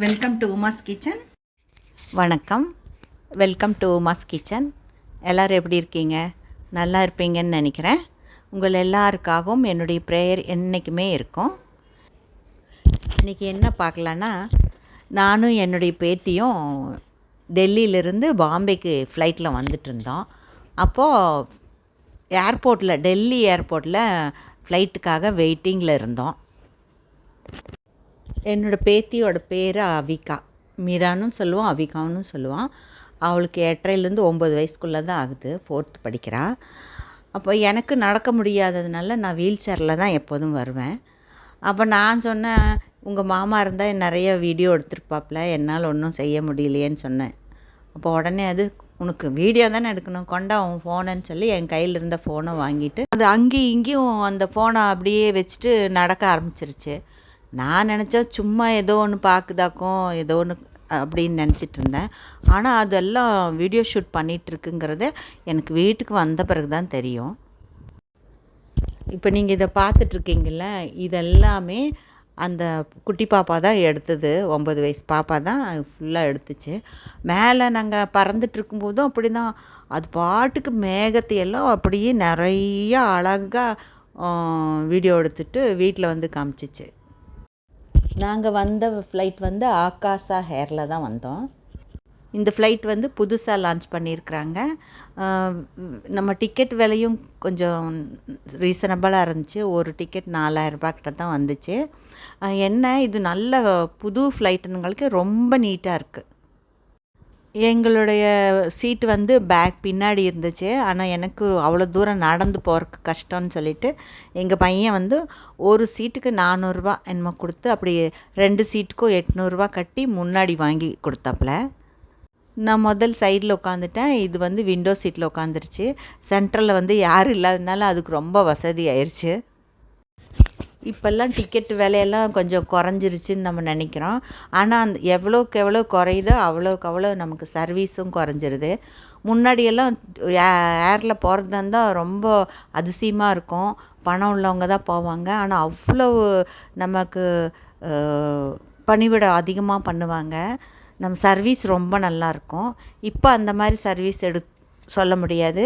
Welcome to Uma's kitchen. வணக்கம். Welcome to Uma's kitchen. எல்லோரும் எப்படி இருக்கீங்க? நல்லா இருப்பீங்கன்னு நினைக்கிறேன். உங்கள் எல்லாருக்காகவும் என்னுடைய ப்ரேயர் என்றைக்குமே இருக்கும். இன்றைக்கி என்ன பார்க்கலான்னா, நானும் என்னுடைய பேத்தியும் டெல்லியிலேருந்து பாம்பேக்கு ஃப்ளைட்டில் வந்துட்டுருந்தோம். அப்போது ஏர்போர்ட்டில் டெல்லி ஏர்போர்ட்டில் ஃப்ளைட்டுக்காக வெயிட்டிங்கில் இருந்தோம். என்னோடய பேத்தியோட பேர் அவிகா. மீரான்னு சொல்லுவான், அவிகான்னு சொல்லுவான். அவளுக்கு 8.5லேருந்து 9 வயசுக்குள்ளே தான் ஆகுது. 4th படிக்கிறாள். அப்போ எனக்கு நடக்க முடியாததுனால நான் வீல் சேரில் தான் எப்போதும் வருவேன். அப்போ நான் சொன்னேன், உங்கள் மாமா இருந்தால் நிறைய வீடியோ எடுத்துருப்பாப்புல, என்னால் ஒன்றும் செய்ய முடியலையேன்னு சொன்னேன். அப்போ உடனே அது உனக்கு வீடியோ தானே எடுக்கணும், கொண்டா உன் ஃபோனுன்னு சொல்லி என் கையில் இருந்த ஃபோனை வாங்கிட்டு அது அங்கேயும் இங்கேயும் அந்த ஃபோனை அப்படியே வச்சுட்டு நடக்க ஆரம்பிச்சிருச்சு. நான் நினச்சா சும்மா ஏதோ ஒன்று பார்க்குதாக்கும், ஏதோ ஒன்று அப்படின்னு நினச்சிட்டு இருந்தேன். ஆனால் அதெல்லாம் வீடியோ ஷூட் பண்ணிகிட்ருக்குங்கிறத எனக்கு வீட்டுக்கு வந்த பிறகு தான் தெரியும். இப்போ நீங்கள் இதை பார்த்துட்ருக்கீங்கள, இதெல்லாமே அந்த குட்டி பாப்பா தான் எடுத்தது. 9 வயசு பாப்பா தான் ஃபுல்லாக எடுத்துச்சு. மேலே நாங்கள் பறந்துட்டுருக்கும்போதும் அப்படி தான், அது பாட்டுக்கு மேகத்தையெல்லாம் அப்படியே நிறைய அழகாக வீடியோ எடுத்துட்டு வீட்டில் வந்து காமிச்சிச்சு. நாங்கள் வந்த ஃப்ளைட் வந்து ஆகாஷா ஹேரில் தான் வந்தோம். இந்த ஃப்ளைட் வந்து புதுசாக லான்ச் பண்ணியிருக்கிறாங்க. நம்ம டிக்கெட் விலையும் கொஞ்சம் ரீசனபிளாக இருந்துச்சு. ஒரு டிக்கெட் 4000 ரூபா கிட்ட தான் வந்துச்சு. என்ன இது நல்ல புது ஃப்ளைட்டுங்களுக்கு ரொம்ப நீட்டாக இருக்குது. எங்களுடைய சீட்டு வந்து பேக் பின்னாடி இருந்துச்சு. ஆனால் எனக்கு அவ்வளோ தூரம் நடந்து போகிறதுக்கு கஷ்டம்னு சொல்லிவிட்டு எங்கள் பையன் வந்து ஒரு சீட்டுக்கு 400 ரூபா என்னமோ கொடுத்து, அப்படி 2 சீட்டுக்கும் 800 ரூபா கட்டி முன்னாடி வாங்கி கொடுத்தாப்புல. நான் முதல் சைடில் உட்காந்துட்டேன். இது வந்து விண்டோ சீட்டில் உட்காந்துருச்சு. சென்ட்ரலில் வந்து யாரும் இல்லாததுனால அதுக்கு ரொம்ப வசதி ஆயிடுச்சு. இப்போல்லாம் டிக்கெட் விலையெல்லாம் கொஞ்சம் குறைஞ்சிருச்சுன்னு நம்ம நினைக்கிறோம். ஆனால் அந்த எவ்வளோக்கு எவ்வளோ குறையுதோ அவ்வளோக்கு அவ்வளோ நமக்கு சர்வீஸும் குறைஞ்சிருது. முன்னாடியெல்லாம் ஏரில் போகிறதா இருந்தால் ரொம்ப அதிசயமாக இருக்கும். பணம் உள்ளவங்க தான் போவாங்க. ஆனால் அவ்வளோ நமக்கு பணிவிடை அதிகமாக பண்ணுவாங்க. நம்ம சர்வீஸ் ரொம்ப நல்லாயிருக்கும். இப்போ அந்த மாதிரி சர்வீஸ் சொல்ல முடியாது.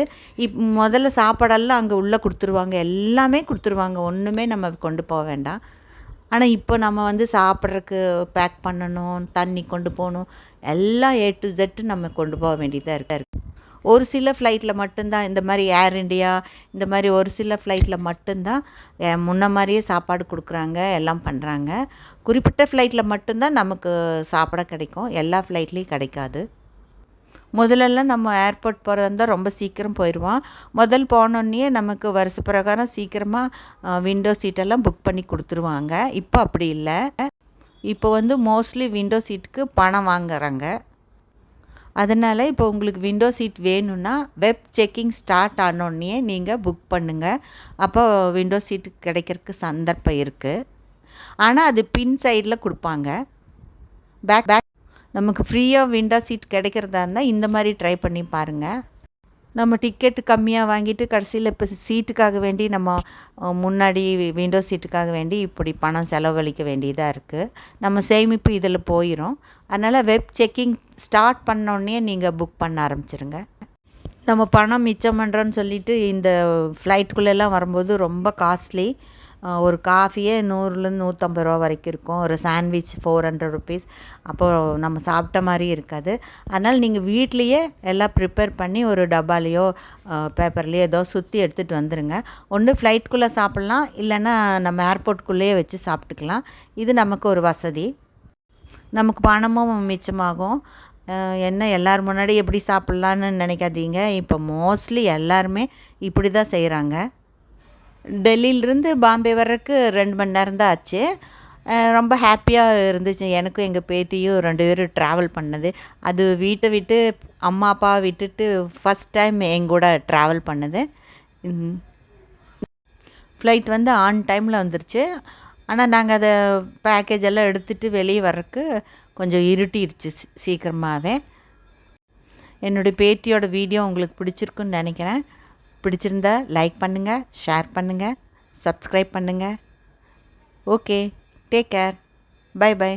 முதல்ல சாப்பாடெல்லாம் அங்கே உள்ளே கொடுத்துருவாங்க, எல்லாமே கொடுத்துருவாங்க, ஒன்றுமே நம்ம கொண்டு போக வேண்டாம். ஆனால் இப்போ நம்ம வந்து சாப்பிட்றதுக்கு பேக் பண்ணணும், தண்ணி கொண்டு போகணும், எல்லாம் A to Z நம்ம கொண்டு போக வேண்டியதாக இருக்குது. ஒரு சில ஃப்ளைட்டில் மட்டும்தான் இந்த மாதிரி ஏர் இண்டியா, இந்த மாதிரி ஒரு சில ஃப்ளைட்டில் மட்டும்தான் முன்ன மாதிரியே சாப்பாடு கொடுக்குறாங்க, எல்லாம் பண்ணுறாங்க. குறிப்பிட்ட ஃப்ளைட்டில் மட்டும்தான் நமக்கு சாப்பிட கிடைக்கும், எல்லா ஃப்ளைட்லேயும் கிடைக்காது. முதல்லலாம் நம்ம ஏர்போர்ட் போகிறதா இருந்தால் ரொம்ப சீக்கிரம் போயிடுவோம். முதல் போனோடனே நமக்கு வருஷ பிரகாரம் சீக்கிரமாக விண்டோ சீட்டெல்லாம் புக் பண்ணி கொடுத்துருவாங்க. இப்போ அப்படி இல்லை. இப்போ வந்து மோஸ்ட்லி விண்டோ சீட்டுக்கு பணம் வாங்குறாங்க. அதனால் இப்போ உங்களுக்கு விண்டோ சீட் வேணும்னா வெப் செக்கிங் ஸ்டார்ட் ஆனோடனே நீங்கள் புக் பண்ணுங்கள். அப்போ விண்டோ சீட்டு கிடைக்கிறதுக்கு சந்தர்ப்பம் இருக்குது. ஆனால் அது பின் சைடில் கொடுப்பாங்க. பேக் நமக்கு ஃப்ரீயாக விண்டோ சீட் கிடைக்கிறதா இருந்தால் இந்த மாதிரி ட்ரை பண்ணி பாருங்கள். நம்ம டிக்கெட்டு கம்மியாக வாங்கிட்டு கடைசியில் இப்போ சீட்டுக்காக வேண்டி நம்ம முன்னாடி விண்டோ சீட்டுக்காக வேண்டி இப்படி பணம் செலவழிக்க வேண்டியதாக இருக்குது. நம்ம சேமிப்பு இதில் போயிடும். அதனால் வெப் செக்கிங் ஸ்டார்ட் பண்ணோடனே நீங்கள் புக் பண்ண ஆரம்பிச்சிருங்க. நம்ம பணம் மிச்சம் பண்ணுறோன்னு சொல்லிவிட்டு இந்த ஃப்ளைட்டுக்குள்ளெல்லாம் வரும்போது ரொம்ப காஸ்ட்லி. ஒரு காஃபியே 100லேருந்து 150 ரூபா வரைக்கும் இருக்கும். ஒரு சாண்ட்விச் 400 ருபீஸ். அப்போது நம்ம சாப்பிட்ட மாதிரி இருக்காது. அதனால் நீங்கள் வீட்லேயே எல்லாம் ப்ரிப்பேர் பண்ணி ஒரு டப்பாலேயோ பேப்பர்லேயோ ஏதோ சுற்றி எடுத்துகிட்டு வந்துடுங்க. ஒன்று ஃப்ளைட்டுக்குள்ளே சாப்பிட்லாம், இல்லைன்னா நம்ம ஏர்போர்ட்டுக்குள்ளேயே வச்சு சாப்பிட்டுக்கலாம். இது நமக்கு ஒரு வசதி. நமக்கு பணமும் மிச்சமாகும். என்ன எல்லோரும் முன்னாடி எப்படி சாப்பிட்லான்னு நினைக்காதீங்க. இப்போ மோஸ்ட்லி எல்லாருமே இப்படி தான் செய்கிறாங்க. டெல்லியிலேருந்து பாம்பே வர்றதுக்கு 2 மணி நேரம் தான் ஆச்சு. ரொம்ப ஹாப்பியாக இருந்துச்சு. எனக்கும் எங்கள் பேத்தியும் 2 பேரும் ட்ராவல் பண்ணது. அது வீட்டை விட்டு அம்மா அப்பா விட்டுட்டு ஃபஸ்ட் டைம் எங்கூட ட்ராவல் பண்ணது. ஃப்ளைட் வந்து ஆன் டைமில் வந்துருச்சு. ஆனால் நாங்கள் அதை பேக்கேஜ் எல்லாம் எடுத்துகிட்டு வெளியே வர்றதுக்கு கொஞ்சம் இருட்டிடுச்சு சீக்கிரமாகவே. என்னுடைய பேத்தியோட வீடியோ உங்களுக்கு பிடிச்சிருக்குன்னு நினைக்கிறேன். பிடிச்சிருந்தா லைக் பண்ணுங்கள், ஷேர் பண்ணுங்கள், சப்ஸ்கிரைப் பண்ணுங்கள். Okay, take care, bye by.